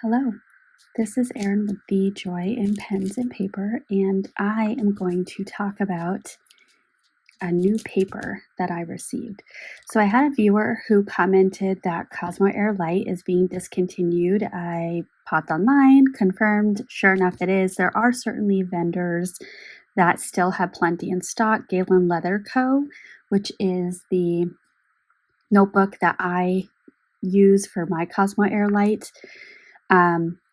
Hello, this is Erin with The Joy in Pens and Paper, and I am going to talk about a new paper that I received. So I had a viewer who commented that Cosmo Air Light is being discontinued. I popped online, confirmed, sure enough it is. There are certainly vendors that still have plenty in stock. Galen Leather Co., which is the notebook that I use for my Cosmo Air Light.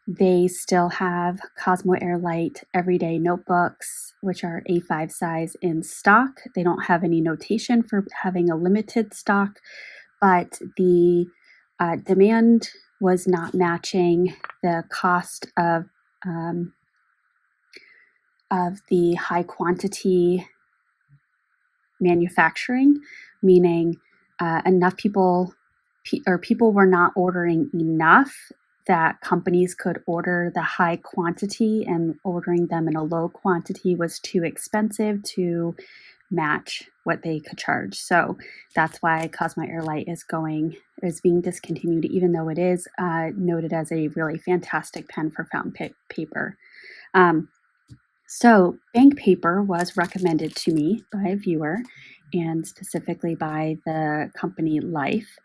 They still have Cosmo Air Light everyday notebooks, which are A5 size in stock. They don't have any notation for having a limited stock, but the demand was not matching the cost of the high quantity manufacturing, meaning enough people were not ordering enough that companies could order the high quantity, and ordering them in a low quantity was too expensive to match what they could charge. So that's why Cosmo Air Light is being discontinued, even though it is noted as a really fantastic pen for fountain paper. So bank paper was recommended to me by a viewer, and specifically by the company Life.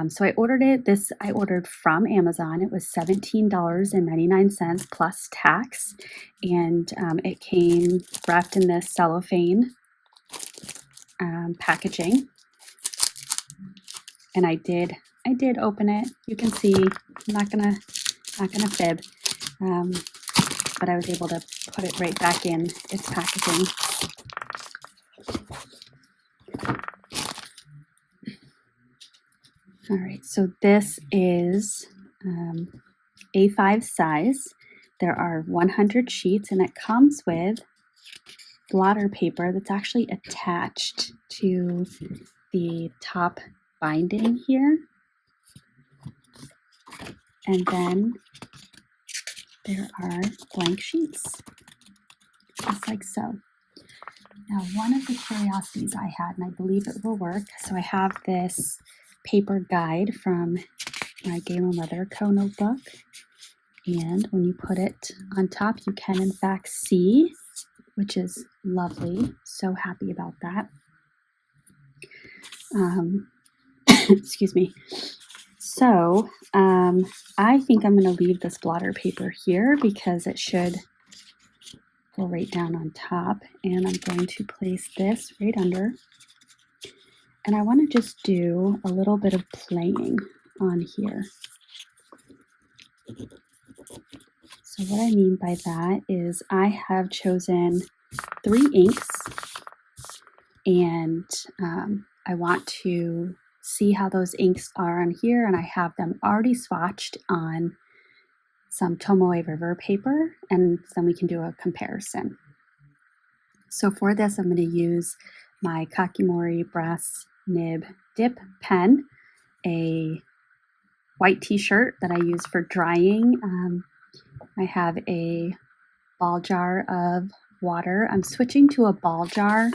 So I ordered it. I ordered from Amazon. It was $17.99 plus tax, and it came wrapped in this cellophane packaging. And I did open it. You can see, I'm not gonna fib. But I was able to put it right back in its packaging. All right, so this is A5 size. There are 100 sheets, and it comes with blotter paper that's actually attached to the top binding here. And then there are blank sheets, just like so. Now, one of the curiosities I had, and I believe it will work, so I have this paper guide from my Galen Leather Co. notebook, and when you put it on top, you can in fact see, which is lovely. So happy about that. Excuse me. So I think I'm going to leave this blotter paper here because it should go right down on top, and I'm going to place this right under. And I want to just do a little bit of playing on here. So what I mean by that is I have chosen 3 inks, and I want to see how those inks are on here, and I have them already swatched on some Tomoe River paper, and then we can do a comparison. So for this, I'm going to use my Kakimori brass nib dip pen, a white t-shirt that I use for drying. I have a ball jar of water. I'm switching to a ball jar.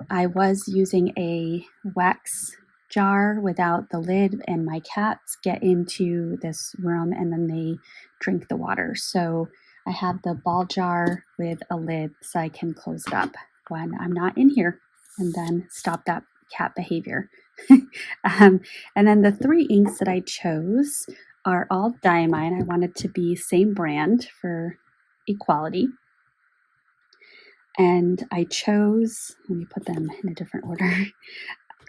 I was using a wax jar without the lid, and my cats get into this room and then they drink the water. So I have the ball jar with a lid so I can close it up when I'm not in here and then stop that cat behavior. And then the 3 inks that I chose are all diamine. I wanted to be same brand for equality. And I chose, let me put them in a different order,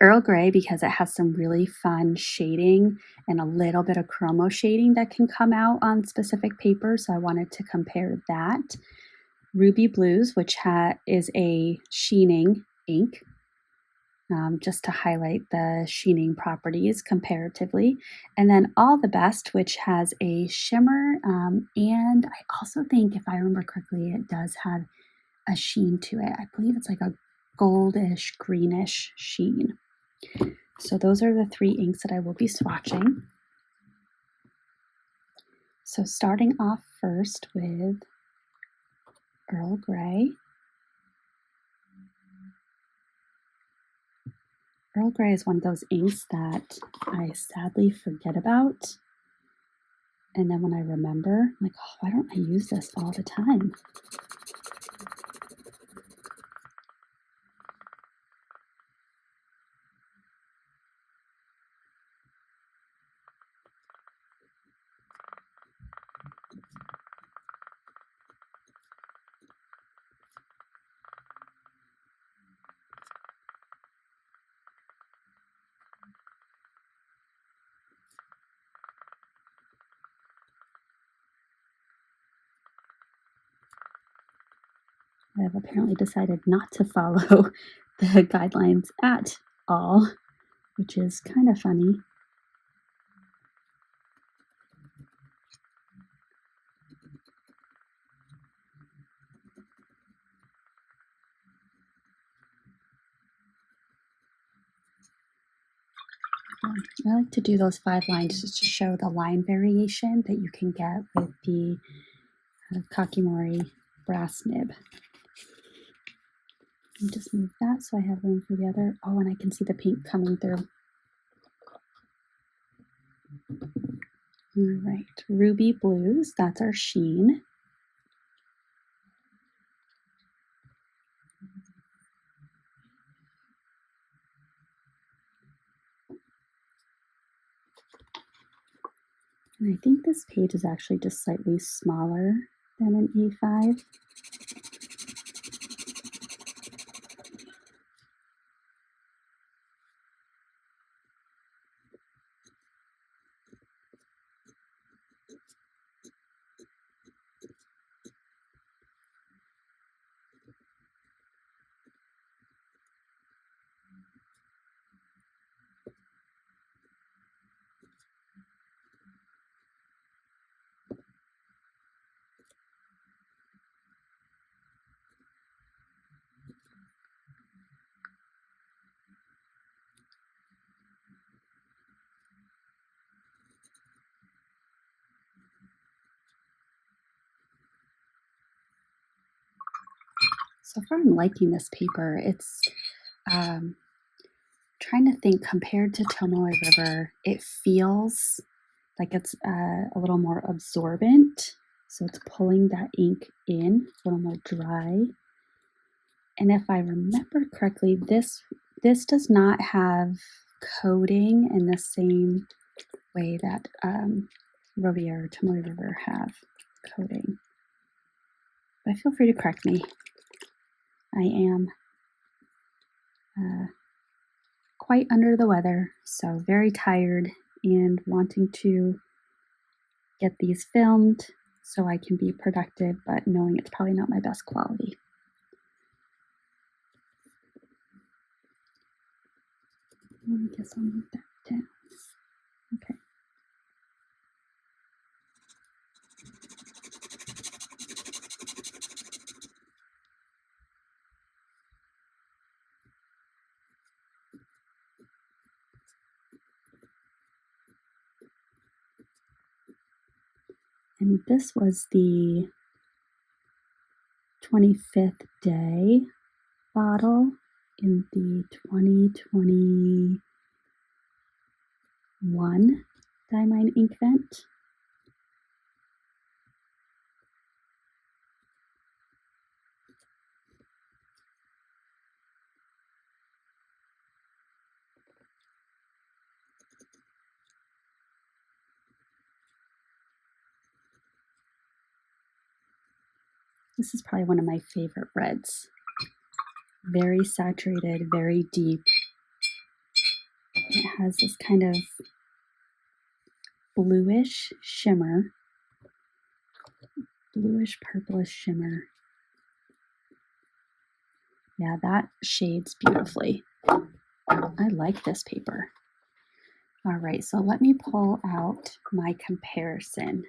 Earl Grey, because it has some really fun shading and a little bit of chromo shading that can come out on specific paper. So I wanted to compare that. Ruby Blues, which is a sheening ink, just to highlight the sheening properties comparatively. And then All the Best, which has a shimmer. And I also think, if I remember correctly, it does have a sheen to it. I believe it's like a goldish, greenish sheen. So those are the 3 inks that I will be swatching. So starting off first with Earl Grey. Earl Grey is one of those inks that I sadly forget about. And then when I remember, I'm like, oh, why don't I use this all the time? I've apparently decided not to follow the guidelines at all, which is kind of funny. I like to do those 5 lines just to show the line variation that you can get with the Kakimori brass nib. And just move that so I have room for the other. Oh, and I can see the pink coming through. All right, Ruby Blues, that's our sheen. And I think this page is actually just slightly smaller than an A5. So far I'm liking this paper. It's trying to think, compared to Tomoe River, it feels like it's a little more absorbent. So it's pulling that ink in, a little more dry. And if I remember correctly, this does not have coating in the same way that Robier or Tomoe River have coating. But feel free to correct me. I am quite under the weather, so very tired and wanting to get these filmed so I can be productive, but knowing it's probably not my best quality. I guess I'll move that down. Okay. And this was the 25th day bottle in the 2021 Diamine Ink Vent. This is probably one of my favorite reds. Very saturated, very deep. It has this kind of bluish shimmer, bluish purplish shimmer. Yeah, that shades beautifully. I like this paper. All right, so let me pull out my comparison.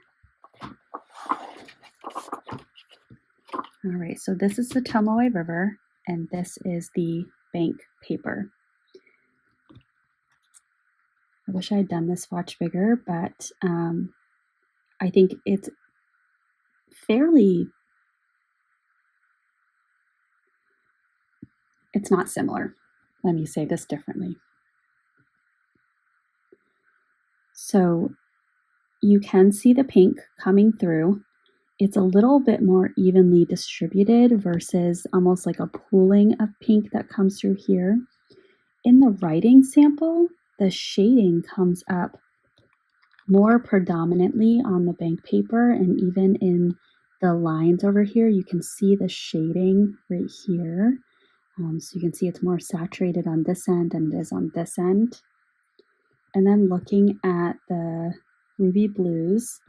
All right, so this is the Tomoe River, and this is the bank paper. I wish I had done this swatch bigger, but I think it's it's not similar. Let me say this differently. So you can see the pink coming through. It's a little bit more evenly distributed versus almost like a pooling of pink that comes through here. In the writing sample, the shading comes up more predominantly on the bank paper, and even in the lines over here, you can see the shading right here. So you can see it's more saturated on this end than it is on this end. And then looking at the ruby blues,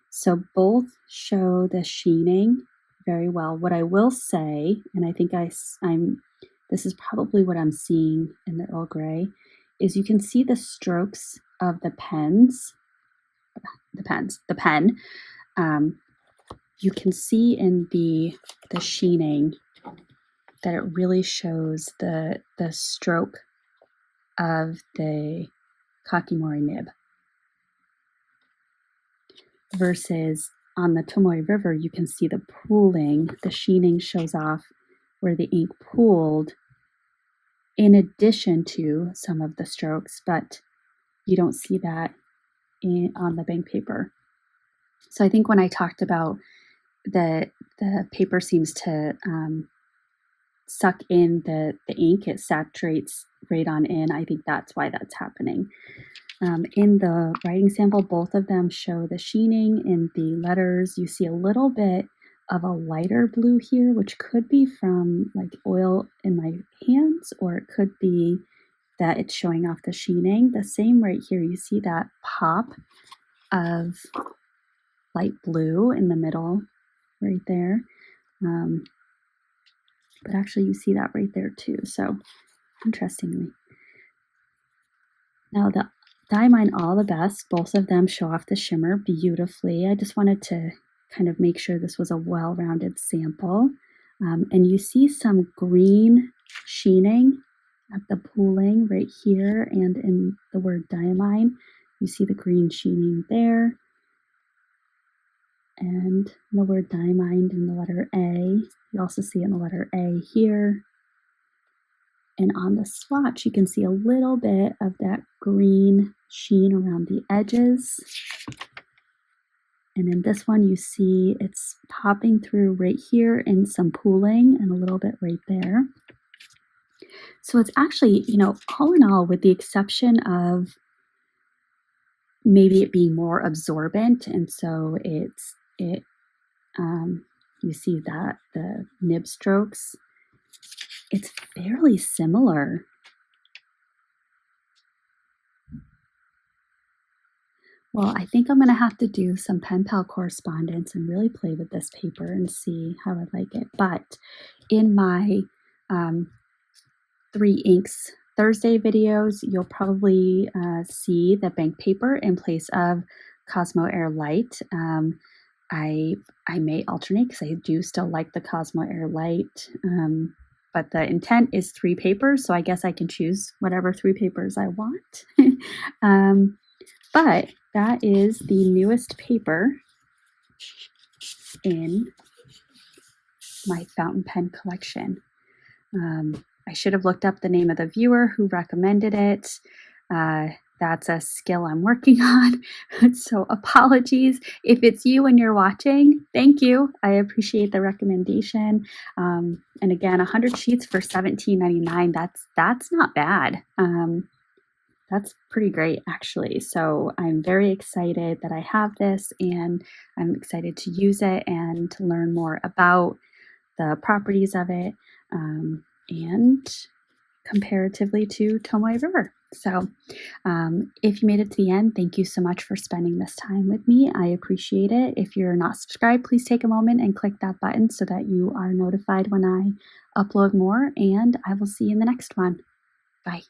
so both show the sheening very well. What I will say, and I think this is probably what I'm seeing in the Earl Grey, is you can see the strokes of the pen. You can see in the sheening that it really shows the stroke of the Kakimori nib. Versus on the Tomoe River, you can see the pooling. The sheening shows off where the ink pooled in addition to some of the strokes, but you don't see that on the bank paper. So I think when I talked about the paper seems to suck in the ink, it saturates right on in. I think that's why that's happening. In the writing sample, both of them show the sheening. In the letters, you see a little bit of a lighter blue here, which could be from like oil in my hands, or it could be that it's showing off the sheening. The same right here, you see that pop of light blue in the middle right there. But actually you see that right there too, so interestingly. Now the Diamine All the Best, both of them show off the shimmer beautifully. I just wanted to kind of make sure this was a well-rounded sample. And you see some green sheening at the pooling right here, and in the word diamine, you see the green sheening there. And the word diamine in the letter A, you also see it in the letter A here. And on the swatch, you can see a little bit of that green sheen around the edges. And in this one, you see it's popping through right here in some pooling and a little bit right there. So it's actually, all in all, with the exception of maybe it being more absorbent, and so you see that the nib strokes, it's fairly similar. Well, I think I'm going to have to do some pen pal correspondence and really play with this paper and see how I like it. But in my 3 Inks Thursday videos, you'll probably see the bank paper in place of Cosmo Air Light. I may alternate because I do still like the Cosmo Air Light, but the intent is 3 papers, so I guess I can choose whatever 3 papers I want. But that is the newest paper in my fountain pen collection. I should have looked up the name of the viewer who recommended it. That's a skill I'm working on. So apologies. If it's you and you're watching, thank you. I appreciate the recommendation. And again, 100 sheets for $17.99. That's not bad. That's pretty great, actually. So I'm very excited that I have this, and I'm excited to use it and to learn more about the properties of it, and comparatively to Tomoe River. So if you made it to the end, thank you so much for spending this time with me. I appreciate it. If you're not subscribed, please take a moment and click that button so that you are notified when I upload more, and I will see you in the next one. Bye.